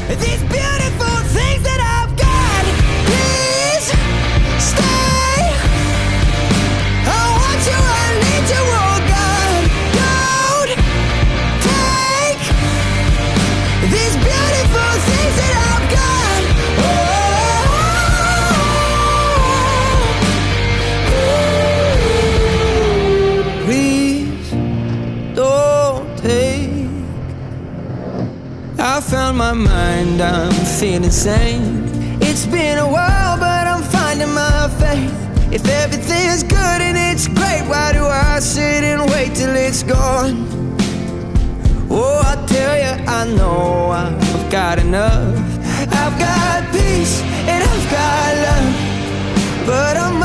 these beautiful things that I've got. Please stay. I want you, I need you, oh God. Don't take these beautiful things that I've got. Please don't take. I found my mind, I'm feeling sane. It's been a while, but I'm finding my faith. If everything's good and it's great, why do I sit and wait till it's gone? Oh, I tell you, I know I've got enough. I've got peace and I've got love, but I'm